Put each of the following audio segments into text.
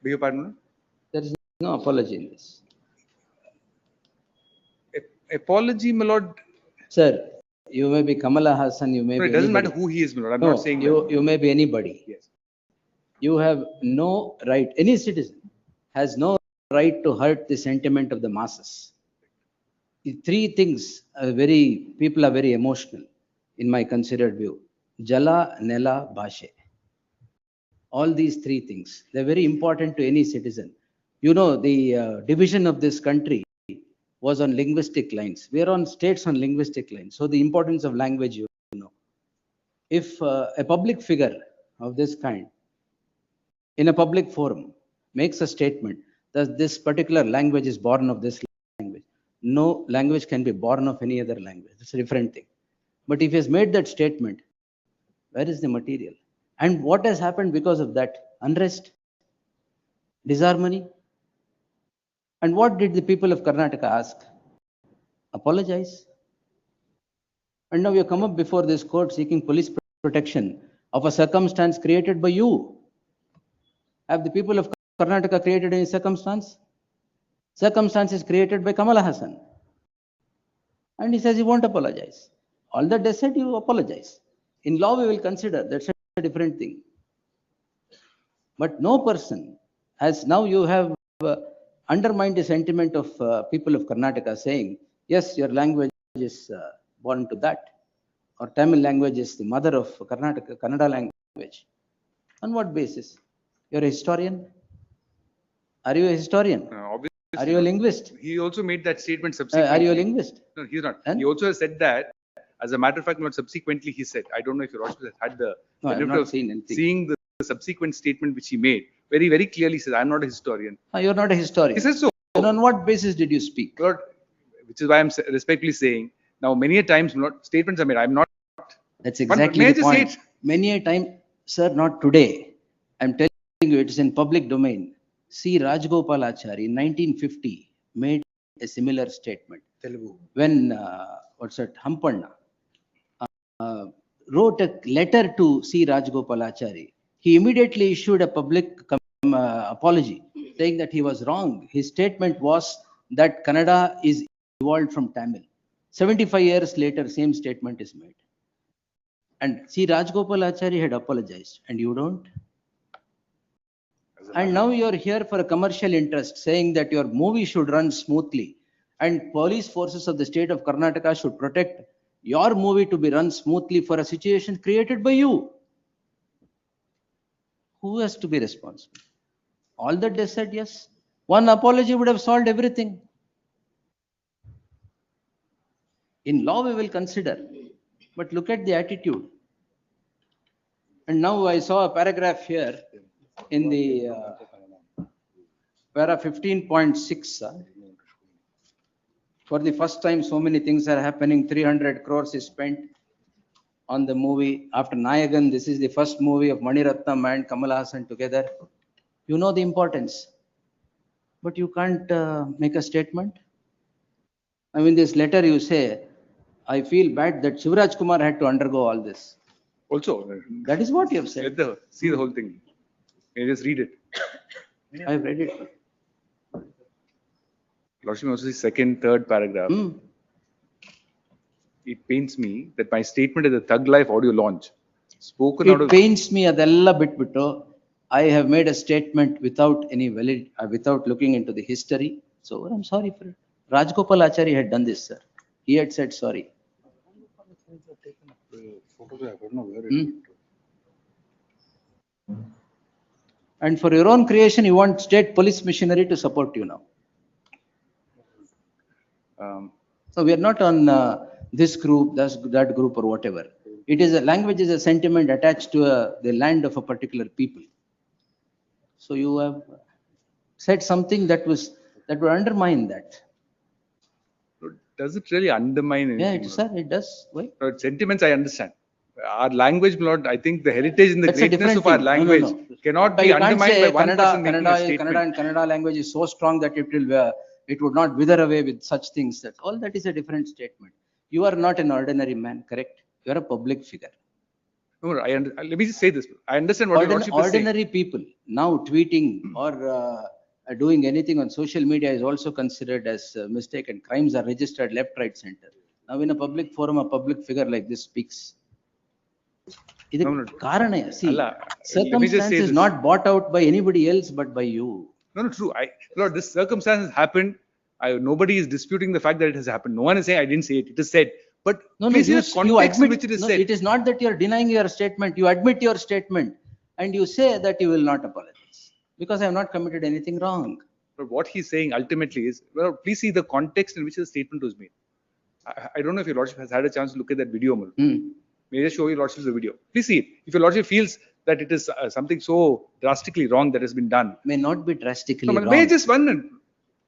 Beg your pardon? There is no apology in this. Apology, my lord. Sir, you may be Kamal Haasan, you may No, be it doesn't anybody. matter who he is, my lord. I'm No, not saying you may be anybody. Yes. You have no right, any citizen has no right to hurt the sentiment of the masses. The three things are people are very emotional in my considered view. Jala, Nela, Bhashe. All these three things, they're very important to any citizen. You know, the division of this country was on linguistic lines. We are on states on linguistic lines. So the importance of language, you know. If a public figure of this kind in a public forum makes a statement that this particular language is born of this language, no language can be born of any other language. It's a different thing. But if he has made that statement, where is the material? And what has happened because of that? Unrest, disharmony. And what did the people of Karnataka ask? Apologize. And now you come up before this court seeking police protection of a circumstance created by you. Have the people of Karnataka created any circumstance? Circumstance is created by Kamal Haasan. And he says he won't apologize. All that they said, you apologize. In law, we will consider that's a different thing. But no person has, now you have undermined the sentiment of people of Karnataka saying, yes, your language is born to that. Or Tamil language is the mother of Karnataka, Kannada language. On what basis? You're a historian? Are you a historian? Obviously. Are you a linguist? He also made that statement subsequently. Are you a linguist? No, he's not. And? He also said that, as a matter of fact, not subsequently he said, I don't know if your Lordship has had the benefit of seeing the subsequent statement which he made. Very, very clearly says, I'm not a historian. You're not a historian. He says so. And on what basis did you speak? Lord, which is why I'm respectfully saying, now many a times statements are made. I'm not. That's exactly the point. Say it? Many a time, sir, not today. I'm telling you, it is in public domain. C. Rajgopalachari in 1950 made a similar statement. Telugu. When, Hampanna wrote a letter to C. Rajgopalachari, he immediately issued a public apology saying that he was wrong. His statement was that Kannada is evolved from Tamil. 75 years later, same statement is made. And C. Rajgopalachari had apologized, and you don't? And now you're here for a commercial interest, saying that your movie should run smoothly, and police forces of the state of Karnataka should protect your movie to be run smoothly for a situation created by you. Who has to be responsible? All that they said, yes. One apology would have solved everything. In law, we will consider. But look at the attitude. And now I saw a paragraph here in the para 15.6. For the first time, so many things are happening. 300 crores is spent on the movie. After Nayagan, this is the first movie of Mani Ratnam and Kamal Haasan together. You know the importance. But you can't make a statement. I mean, this letter you say, I feel bad that Shivraj Kumar had to undergo all this. Also, that is what you have said. See the whole thing. You just read it. I have read it. Lordship, also the second, third paragraph. It pains me that my statement at the Thug Life audio launch spoken out of. It pains me adella bitbittu. I have made a statement without any without looking into the history. So I'm sorry for it. Rajgopalachari had done this, sir. He had said sorry. And for your own creation, you want state police machinery to support you now. So we are not on this group, that group, or whatever. It is a language is a sentiment attached to the land of a particular people. So you have said something that would undermine that. Does it really undermine anything? Yeah, sir, it does. Why? Sentiments, I understand. Our language, Lord, I think the heritage and the greatness of our language cannot be undermined by one person making a statement. Kannada language is so strong that it would not wither away with such things. That all that is a different statement. You are not an ordinary man, correct? You are a public figure. No, let me just say this. I understand what your lordship is saying. Ordinary people now tweeting or doing anything on social media is also considered as a mistake, and crimes are registered left, right, center. Now in a public forum, a public figure like this speaks. No, no. ಕಾರಣ, see, Allah, let me just circumstance say is this. not bought out by anybody else but by you. No, no, true. Lord, this circumstance has happened. Nobody is disputing the fact that it has happened. No one is saying I didn't say it. It is said. But No, please see the you context in admit, which it is no, said. it is not that you are denying your statement. You admit your statement and you say that you will not apologize because I have not committed anything wrong. But what he's saying ultimately is, well, please see the context in which the statement was made. I don't know if your lordship has had a chance to look at that video. May I just show your lordship the video? Please see it. If your lordship feels that it is something so drastically wrong that has been done. May not be drastically No, wrong. may I just one minute?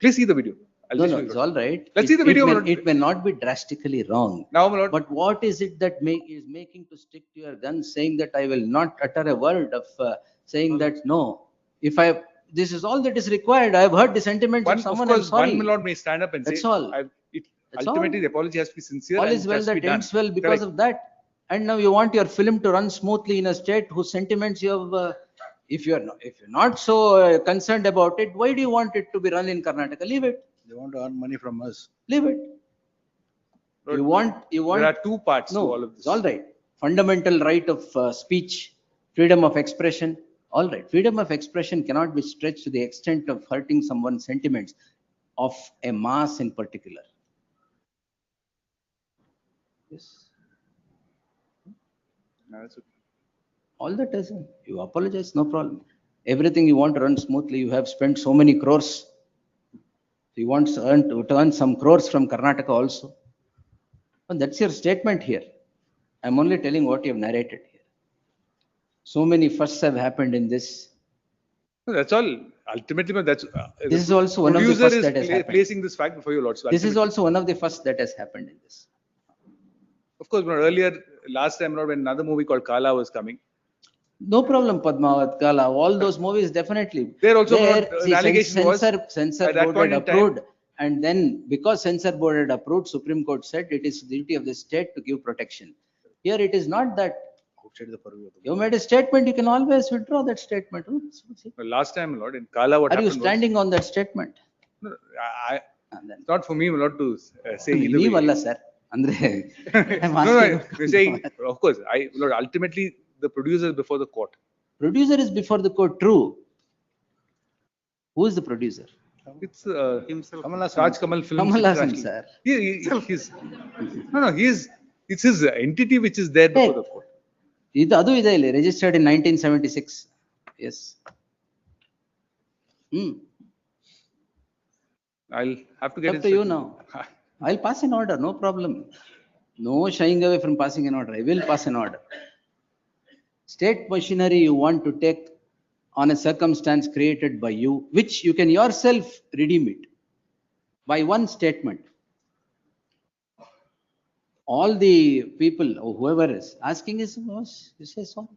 Please see the video. No, it's all right. Let's see the video, my lord. It may not be drastically wrong. Now, my lord. But what is it that is making to stick to your guns, saying that I will not utter a word of saying that no, if this is all that is required. I have heard the sentiments of someone. Of course, I'm sorry. one my lord may stand up and That's say, all. ultimately the apology has to be sincere. All and is it well has to that be done. ends well because Correct. of that. And now you want your film to run smoothly in a state whose sentiments you have. If you're not so concerned about it, why do you want it to be run in Karnataka? Leave it. They want to earn money from us. Leave it. Lord, You want. There are two parts to No, all of this. it's all right. Fundamental right of speech, freedom of expression. All right. Freedom of expression cannot be stretched to the extent of hurting someone's sentiments of a mass in particular. Yes. No, that's okay. All that is, you apologize, no problem. Everything you want to run smoothly, you have spent so many crores. You want to earn some crores from Karnataka also. And that's your statement here. I'm only telling what you have narrated here. So many firsts have happened in this. No, that's all. Ultimately, but that's This is also one of the producer first is that has happened. placing this fact before your lordship. This is also one of the first that has happened in this. Of course, but earlier, last time, when another movie called Kala was coming, No problem, Padmavat, Kala, all those movies definitely. There also see, an allegation was censor at that board point had in time- approved, and then because censor board had approved, Supreme Court said it is the duty of the state to give protection. Here it is not that. Outside the purview of the You made a statement, you can always withdraw that statement. See. last time, Lord, in Kala, what Are you happened standing on that statement? was, no, And then, it's not for me, Lord, to say either leave way. Allah, sir. Andre, I'm No, no, asking you. you're saying, of course, Lord, ultimately, the producer is before the court. Producer is before the court, true. Who is the producer? It's himself. Kamal Haasan. Raj Kamal Films. Kamal Haasan, International. sir. He's, no, it's his entity which is there before the court. Adu ಇದೆ ಇಲ್ಲಿ, registered in 1976. Yes. I'll have to get Up to you now. I'll pass an order, no problem. No shying away from passing an order. I will pass an order. State machinery you want to take on a circumstance created by you, which you can yourself redeem it by one statement. All the people, or whoever is asking is, you say sorry.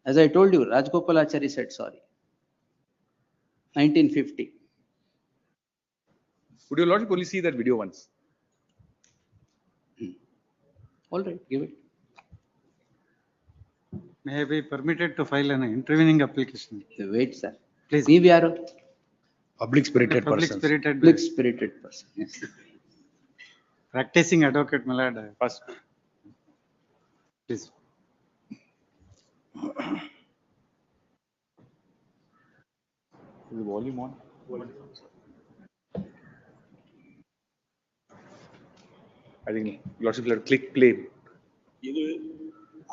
As I told you, Rajgopalachari said sorry. 1950. Would your lordship only see that video once? All right, give it. May I be permitted to file an intervening application? Wait, sir. Please. Leave yaro. Public spirited Public person. spirited, Public spirited person. Yes. practicing advocate, my lord. First. Please. Is the volume on? I think lordship will click play. இது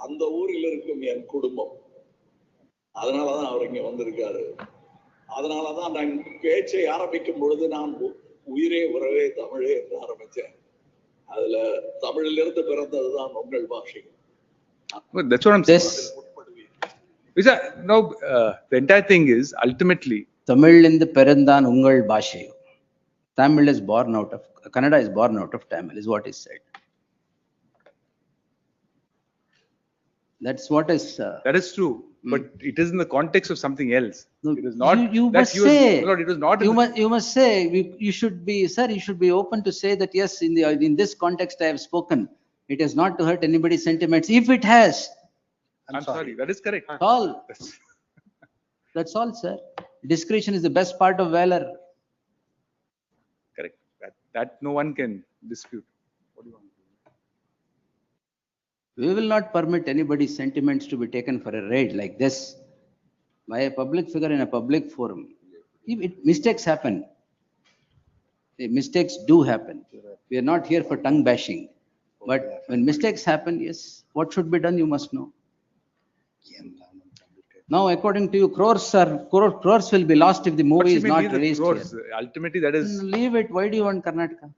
அந்த ஊரில் இருக்கும் என் குடும்பம். அதனாலதான் அவர் இங்க வந்திருக்காரு. அதனாலதான் நான் பேச்சை ஆரம்பிக்கும் பொழுது நான் உயிரே உறவே தமிழே என்று ஆரம்பிச்சேன். அதுல தமிழிலிருந்து பிறந்ததுதான் உங்கள் பாஷை. That's what I'm saying. Now, the entire thing is ultimately. தமிழிலிருந்து பிறந்தான் உங்கள் பாஷை. Tamil is born out of, Kannada is born out of Tamil, is what is said. That's what is. That is true, but it is in the context of something else. No, It is not. You that must he was, say. Lord, it was not. You must say. You should be, sir. You should be open to say that yes, in this context I have spoken. It is not to hurt anybody's sentiments. If it has, I'm sorry. That is correct. That's all. That's- That's all, sir. Discretion is the best part of valor. Correct. That no one can dispute. What do you want? We will not permit anybody's sentiments to be taken for a ride like this by a public figure in a public forum. Mistakes happen. Mistakes do happen. We are not here for tongue bashing. But when mistakes happen, yes, what should be done, you must know. Now, according to you, crores will be lost if the But movie she is may not leave the released crores. here. Ultimately, that is. Leave it. Why do you want Karnataka?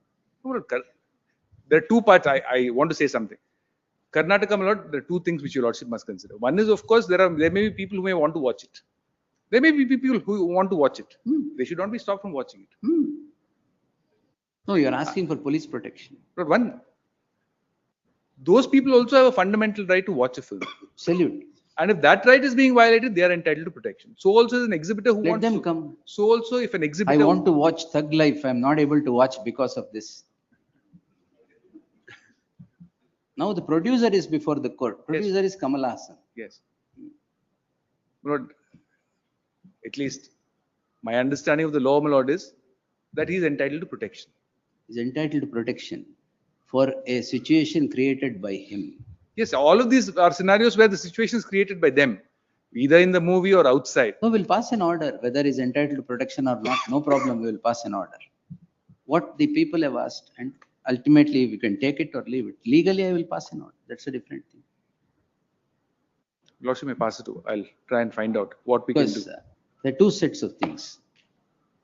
There are two parts. I want to say something. Karnataka, my lord, there are two things which your lordship must consider. One is, of course, there may be people who may want to watch it. There may be people who want to watch it. They should not be stopped from watching it. No, you are asking for police protection. But one, those people also have a fundamental right to watch a film. Salute. And if that right is being violated, they are entitled to protection. So also is an exhibitor who Let wants them to. come. So also if an exhibitor. I want to watch Thug Life. I am not able to watch because of this. Now the producer is before the court. Producer is Kamal Haasan. Yes. Lord, at least my understanding of the law, my lord, is that he is entitled to protection. Is entitled to protection for a situation created by him. Yes, all of these are scenarios where the situation is created by them, either in the movie or outside. No, we'll pass an order, whether he's entitled to protection or not, no problem, we will pass an order. What the people have asked, and ultimately we can take it or leave it. Legally, I will pass an order. That's a different thing. Lordship may pass it over. I'll try and find out what we can Because do. there are two sets of things.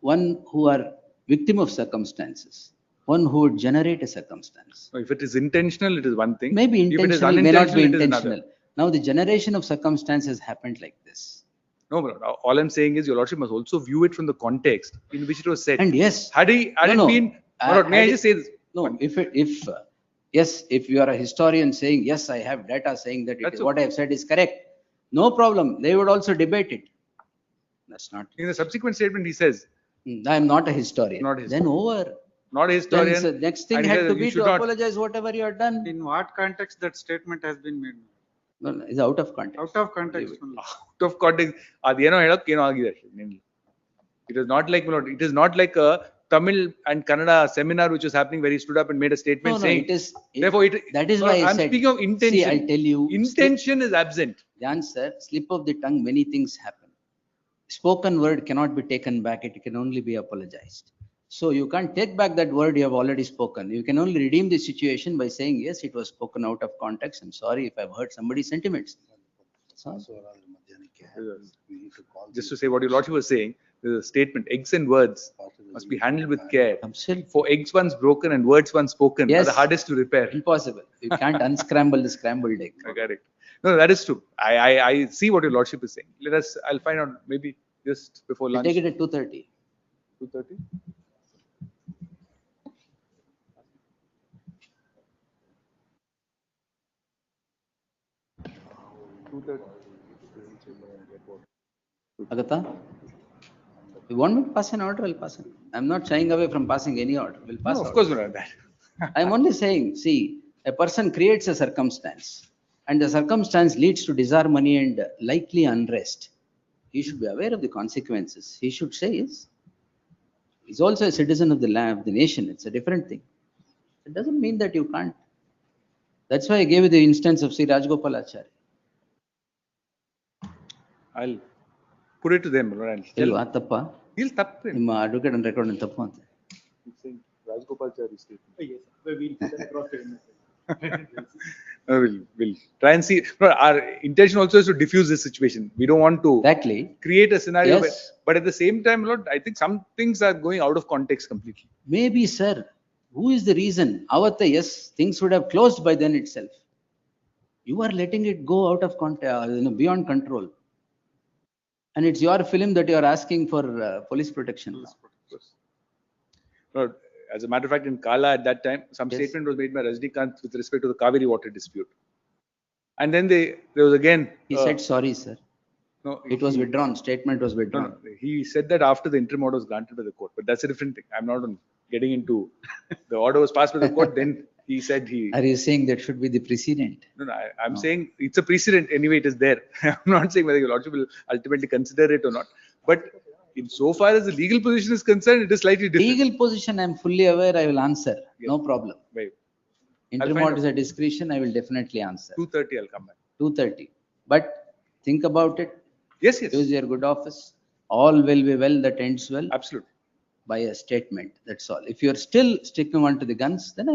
One who are victim of circumstances, one who would generate a circumstance. If it is intentional, it is one thing. Maybe If it is intentional, may not be unintentional, it is another. intentional. Now the generation of circumstances happened like this. No, but all I'm saying is your lordship must also view it from the context in which it was said. And yes, Had it been, my lord, may I just say this? no, if you are a historian saying, yes, I have data saying that That's what I have said is correct, no problem. They would also debate it. That's not. In the subsequent statement, he says, I am not a historian. Not a Then over. not a Then historian. the next thing and he had says, to you be should to not- apologize whatever you have done. In what context that statement has been made? No, no, it's out of context. Out of context only. Out of context. ಅದೇನೋ ಹೇಳೋಕೆ ಏನೋ ಆಗಿದೆ ಅಷ್ಟೇ. It is not like, my lord, it is not like a Tamil and Kannada seminar which was happening where he stood up and made a statement No, no, saying. it is. Therefore, That is no, why I I'm said. speaking of intention. See, I'll tell you. Intention is absent. The answer, slip of the tongue, many things happen. Spoken word cannot be taken back. It can only be apologized. So you can't take back that word you have already spoken. You can only redeem the situation by saying, yes, it was spoken out of context. I'm sorry if I've hurt somebody's sentiments. So, Just to say what your lordship was saying, there's a statement, eggs and words must be handled with care. absolutely For eggs once broken and words once spoken are Yes. the hardest to repair. impossible. You can't unscramble the scrambled egg. Correct. No, that is true. I see what your lordship is saying. I'll find out maybe just before We'll lunch. take it at 2:30. 2:30? Agatha? You want me to pass an order? I'll pass it. I'm not shying away from passing any order. We'll pass No, of order. course not that. I'm only saying, see, a person creates a circumstance and the circumstance leads to disharmony and likely unrest. He should be aware of the consequences. He should say, yes. He's also a citizen of the land, of the nation. It's a different thing. It doesn't mean that you can't. That's why I gave you the instance of Sri Rajgopalachari. I'll put it to them. And Hello, ತಪ್ಪ he'll tap him. ನಿಮ್ಮ advocate and record ತಪ್ಪು ಅಂತ. He's saying Rajgopalachari statement. Yes, we'll put that across to him. We'll try and see. No, our intention also is to diffuse this situation. We don't want to Exactly. create a scenario. Yes. But at the same time, Lord, I think some things are going out of context completely. Maybe, sir. Who is the reason? Avatta, yes, things would have closed by then itself. You are letting it go out of beyond control. And it's your film that you are asking for police protection. Lord, as a matter of fact, in Kala at that time, some Yes. statement was made by Rajnikant with respect to the Kaveri water dispute. And then there was again. He said, sorry, sir. No, It was withdrawn. Statement was No, withdrawn. no, he said that after the interim order was granted by the court, but that's a different thing. I'm not on getting into the order was passed by the court, then He said he. Are you saying that should be the precedent? No, I'm No. saying it's a precedent anyway. It is there. I'm not saying whether your lordship will ultimately consider it or not. But in so far as the legal position is concerned, it is slightly different. Legal position, I'm fully aware, I will answer, no problem. Right. Interim find order is a discretion, I will definitely answer. 2:30, I'll come back. 2:30. But think about it, Yes, yes. use your good office, all will be well that ends well Absolutely. by a statement, that's all. If you are still sticking on to the guns, then